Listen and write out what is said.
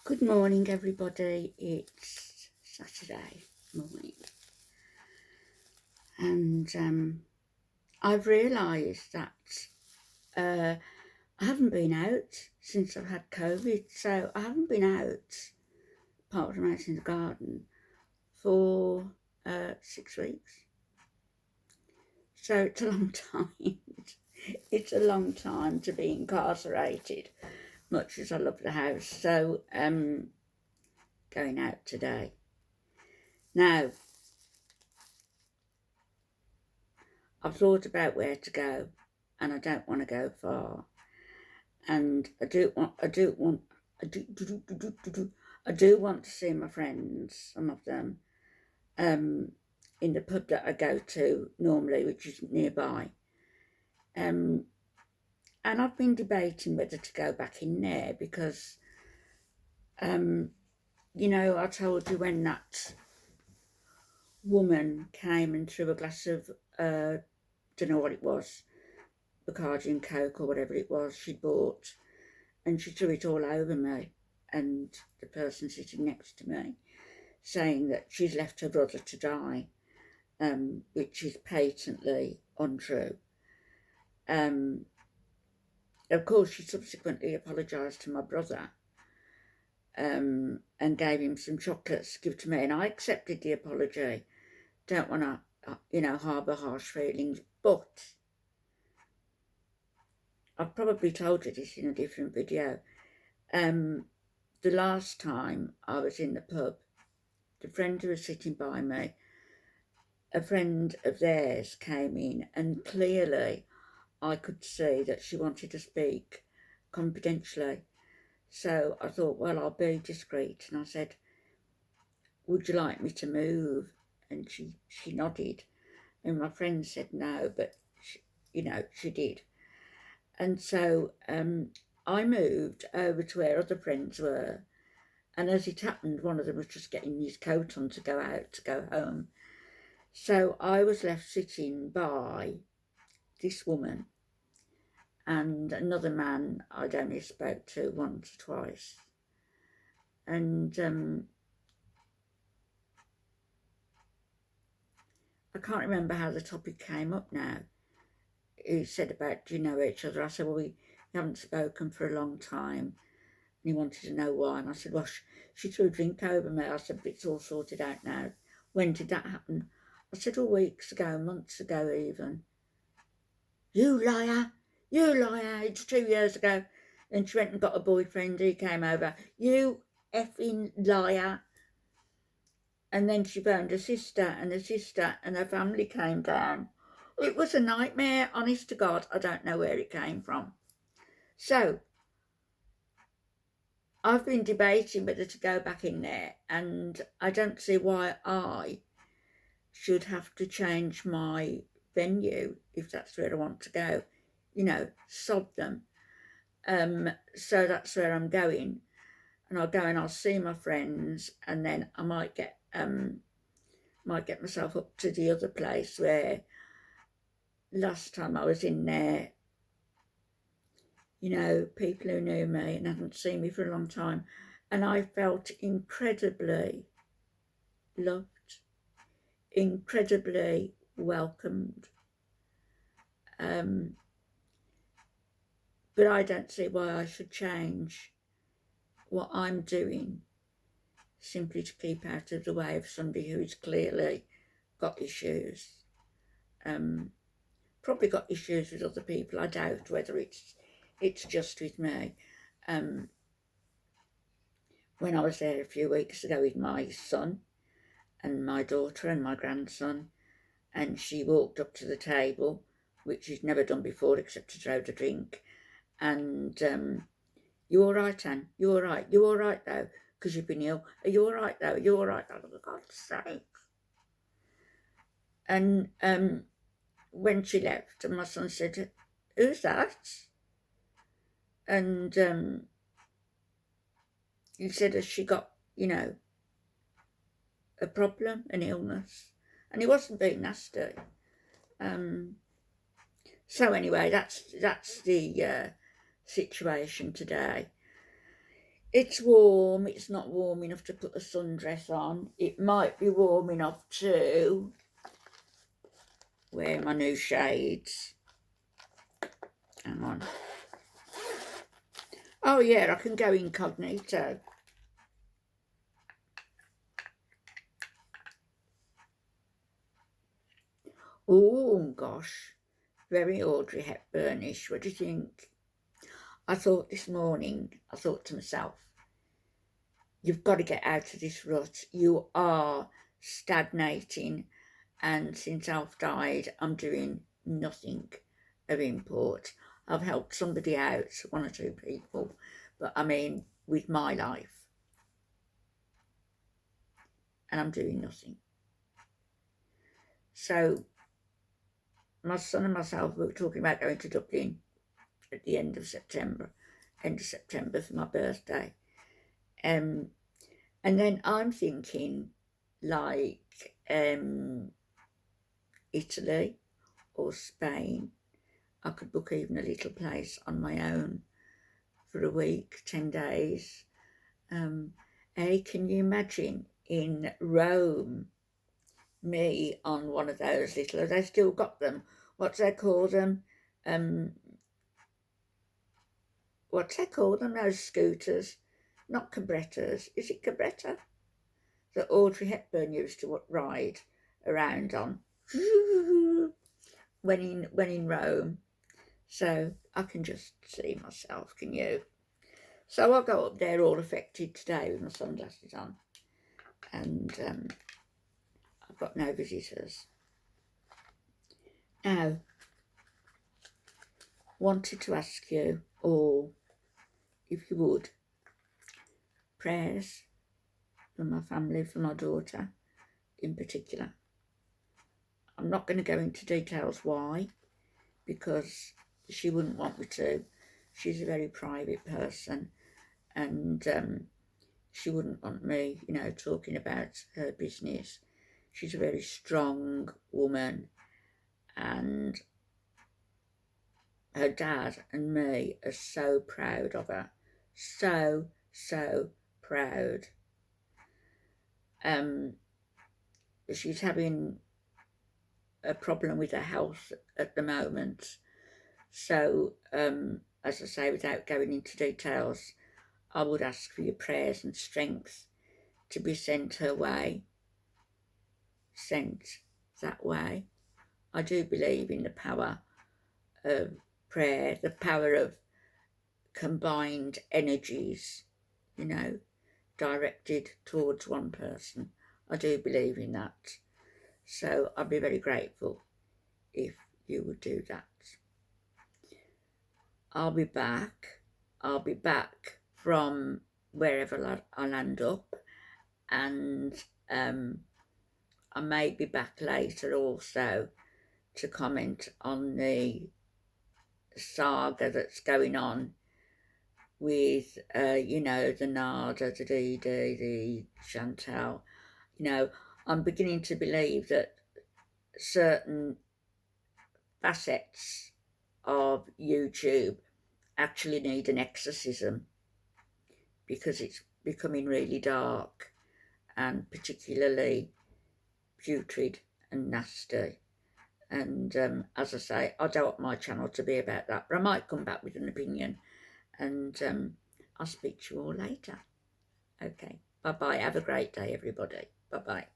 Good morning, everybody. It's Saturday morning, and I've realised that I haven't been out since I've had COVID. So I haven't been out, apart from out in the garden, for 6 weeks. So it's a long time. It's a long time to be incarcerated, much as I love the house. So going out today. Now, I've thought about where to go, and I don't want to go far. And I do want to see my friends, some of them, in the pub that I go to normally, which is nearby. And I've been debating whether to go back in there because, I told you when that woman came and threw a glass of, don't know what it was, Bacardi and Coke or whatever it was she bought, and she threw it all over me and the person sitting next to me, saying that she's left her brother to die, which is patently untrue. Of course, she subsequently apologised to my brother and gave him some chocolates to give to me, and I accepted the apology. Don't want to, harbour harsh feelings, but I've probably told you this in a different video. The last time I was in the pub, the friend who was sitting by me, a friend of theirs came in, and clearly I could see that she wanted to speak confidentially. So I thought, well, I'll be discreet. And I said, would you like me to move? And she nodded. And my friend said no, but she did. And so I moved over to where other friends were. And as it happened, one of them was just getting his coat on to go out, to go home. So I was left sitting by this woman and another man I'd only spoke to once or twice. And I can't remember how the topic came up now. He said about, do you know each other? I said, well, we haven't spoken for a long time. And he wanted to know why. And I said, well, she threw a drink over me. I said, but it's all sorted out now. When did that happen? I said, oh, weeks ago, months ago even. You liar, it's 2 years ago. Then she went and got a boyfriend, he came over. You effing liar. And then she phoned her sister, and her family came down. It was a nightmare, honest to God. I don't know where it came from. So I've been debating whether to go back in there, and I don't see why I should have to change my venue if that's where I want to go. Sod them. So that's where I'm going, and I'll go and I'll see my friends, and then I might get myself up to the other place where last time I was in there, people who knew me and hadn't seen me for a long time, and I felt incredibly loved, incredibly welcomed. But I don't see why I should change what I'm doing simply to keep out of the way of somebody who's clearly got issues. Probably got issues with other people. I doubt whether it's just with me. When I was there a few weeks ago with my son and my daughter and my grandson, and she walked up to the table, which she's never done before except to throw the drink, and you all right, Anne? You all right? You all right, though? Because you've been ill. Are you all right, though? Are you all right, though? For God's sake. And when she left, and my son said, who's that? And he said, has she got, a problem, an illness? And he wasn't being nasty. So anyway, that's the situation today. It's warm. It's not warm enough to put a sundress on. It might be warm enough to wear my new shades. Hang on. Oh yeah, I can go incognito. Oh gosh, very Audrey Hepburnish. What do you think? I thought this morning, I thought to myself, you've got to get out of this rut. You are stagnating, and since Alf died, I'm doing nothing of import. I've helped somebody out, one or two people, but I mean, with my life, and I'm doing nothing. So my son and myself were talking about going to Dublin at the end of September for my birthday. And then I'm thinking like Italy or Spain. I could book even a little place on my own for a week, 10 days. Hey, can you imagine in Rome, me on one of those little, have they still got them? What's they call them? What's they call them, those scooters? Not cabrettas. Is it cabretta? That Audrey Hepburn used to ride around on when in Rome. So I can just see myself, can you? So I'll go up there all affected today with my sunglasses on. And I've got no visitors. Now, wanted to ask you all, if you would, prayers for my family, for my daughter in particular. I'm not going to go into details why, because she wouldn't want me to. She's a very private person, and she wouldn't want me, talking about her business. She's a very strong woman, and her dad and me are so proud of her. So proud. She's having a problem with her health at the moment. So, as I say, without going into details, I would ask for your prayers and strength to be sent her way, sent that way. I do believe in the power of prayer, the power of combined energies, directed towards one person. I do believe in that. So I'd be very grateful if you would do that. I'll be back. I'll be back from wherever I land up, and I may be back later also to comment on the saga that's going on with, the Nada, the Dee, the Chantal. I'm beginning to believe that certain facets of YouTube actually need an exorcism, because it's becoming really dark and particularly putrid and nasty. And as I say, I don't want my channel to be about that, but I might come back with an opinion, and I'll speak to you all later. Okay, bye-bye. Have a great day, everybody. Bye-bye.